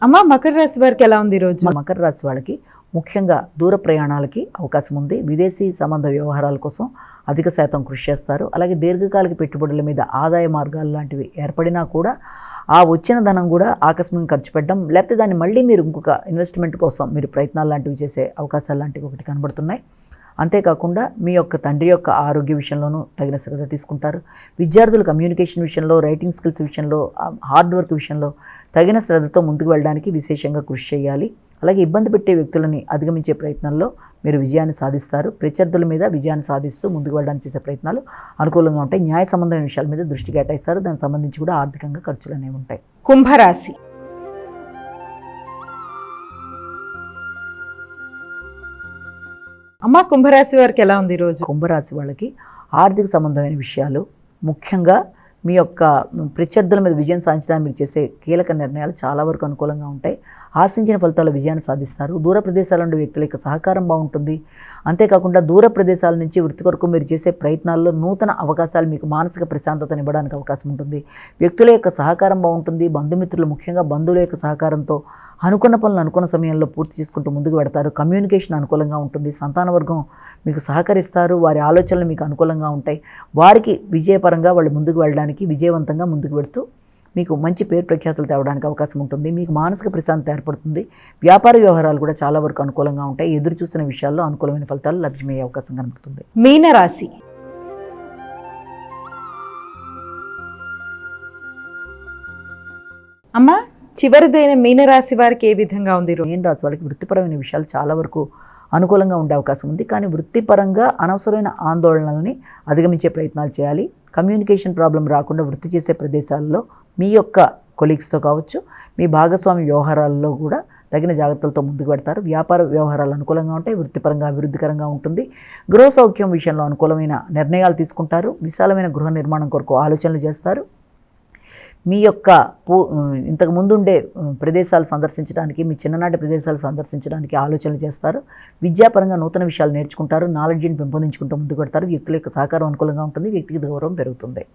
అమ్మ మకర రాశి వారికి ఎలా ఉంది ఈరోజు? మకర రాశి వాళ్ళకి ముఖ్యంగా దూర ప్రయాణాలకి అవకాశం ఉంది. విదేశీ సంబంధ వ్యవహారాల కోసం అధిక శాతం కృషి చేస్తారు. అలాగే దీర్ఘకాలిక పెట్టుబడుల మీద ఆదాయ మార్గాలు లాంటివి ఏర్పడినా కూడా ఆ వచ్చిన ధనం కూడా ఆకస్మికంగా ఖర్చు పెట్టడం, లేకపోతే దాన్ని మళ్ళీ మీరు ఇంకొక ఇన్వెస్ట్మెంట్ కోసం మీరు ప్రయత్నాలు లాంటివి చేసే అవకాశాలు లాంటివి ఒకటి కనబడుతున్నాయి. అంతేకాకుండా మీ యొక్క తండ్రి యొక్క ఆరోగ్య విషయంలోనూ తగిన శ్రద్ధ తీసుకుంటారు. విద్యార్థులు కమ్యూనికేషన్ విషయంలో, రైటింగ్ స్కిల్స్ విషయంలో, హార్డ్ వర్క్ విషయంలో తగిన శ్రద్ధతో ముందుకు వెళ్ళడానికి విశేషంగా కృషి చేయాలి. అలాగే ఇబ్బంది పెట్టే వ్యక్తులని అధిగమించే ప్రయత్నంలో మీరు విజయాన్ని సాధిస్తారు. ప్రత్యర్థుల మీద విజయాన్ని సాధిస్తూ ముందుకు వెళ్ళడానికి చేసే ప్రయత్నాలు అనుకూలంగా ఉంటాయి. న్యాయ సంబంధమైన విషయాల మీద దృష్టి కేటాయిస్తారు. దానికి సంబంధించి కూడా ఆర్థికంగా ఖర్చులు అనేవి ఉంటాయి. కుంభరాశి. అమ్మ కుంభరాశి వారికి ఎలా ఉంది ఈరోజు? కుంభరాశి వాళ్ళకి ఆర్థిక సంబంధమైన విషయాలు, ముఖ్యంగా మీ యొక్క ప్రత్యర్థుల మీద విజయం సాధించడానికి మీరు చేసే కీలక నిర్ణయాలు చాలా వరకు అనుకూలంగా ఉంటాయి. ఆశించిన ఫలితాల విజయాన్ని సాధిస్తారు. దూర ప్రదేశాల నుండి వ్యక్తుల యొక్క సహకారం బాగుంటుంది. అంతేకాకుండా దూర ప్రదేశాల నుంచి వృత్తి కొరకు మీరు చేసే ప్రయత్నాల్లో నూతన అవకాశాలు మీకు మానసిక ప్రశాంతతను ఇవ్వడానికి అవకాశం ఉంటుంది. వ్యక్తుల యొక్క సహకారం బాగుంటుంది. బంధుమిత్రులు, ముఖ్యంగా బంధువుల యొక్క సహకారంతో అనుకున్న పనులు అనుకున్న సమయంలో పూర్తి చేసుకుంటూ ముందుకు పెడతారు. కమ్యూనికేషన్ అనుకూలంగా ఉంటుంది. సంతాన వర్గం మీకు సహకరిస్తారు. వారి ఆలోచనలు మీకు అనుకూలంగా ఉంటాయి. వారికి విజయపరంగా వాళ్ళు ముందుకు వెళ్ళడానికి విజయవంతంగా ముందుకు పెడుతూ మీకు మంచి పేరు ప్రఖ్యాతులు తేవడానికి అవకాశం ఉంటుంది. మీకు మానసిక ప్రశాంతత ఏర్పడుతుంది. వ్యాపార వ్యవహారాలు కూడా చాలా వరకు అనుకూలంగా ఉంటాయి. ఎదురు చూసిన విషయాల్లో అనుకూలమైన ఫలితాలు లభ్యమయ్యే అవకాశం కనబడుతుంది. మీనరాశి. అమ్మ చివరిదైన మీనరాశి వారికి ఏ విధంగా ఉంది? మీన రాశి వాళ్ళకి వృత్తిపరమైన విషయాలు చాలా వరకు అనుకూలంగా ఉండే అవకాశం ఉంది. కానీ వృత్తిపరంగా అనవసరమైన ఆందోళనల్ని అధిగమించే ప్రయత్నాలు చేయాలి. కమ్యూనికేషన్ ప్రాబ్లం రాకుండా వృత్తి చేసే ప్రదేశాల్లో మీ యొక్క కొలీగ్స్తో కావచ్చు, మీ భాగస్వామి వ్యవహారాల్లో కూడా తగిన జాగ్రత్తలతో ముందుకు పెడతారు. వ్యాపార వ్యవహారాలు అనుకూలంగా ఉంటాయి. వృత్తిపరంగా అభివృద్ధికరంగా ఉంటుంది. గృహ సౌఖ్యం విషయంలో అనుకూలమైన నిర్ణయాలు తీసుకుంటారు. విశాలమైన గృహ నిర్మాణం కొరకు ఆలోచనలు చేస్తారు. మీ యొక్క ఇంతకు ముందుండే ప్రదేశాలు సందర్శించడానికి, మీ చిన్ననాటి ప్రదేశాలు సందర్శించడానికి ఆలోచనలు చేస్తారు. విద్యాపరంగా నూతన విషయాలు నేర్చుకుంటారు. నాలెడ్జ్ని పెంపొందించుకుంటూ ముందుకు పెడతారు. వ్యక్తుల యొక్క సహకారం అనుకూలంగా ఉంటుంది. వ్యక్తిగత గౌరవం పెరుగుతుంది.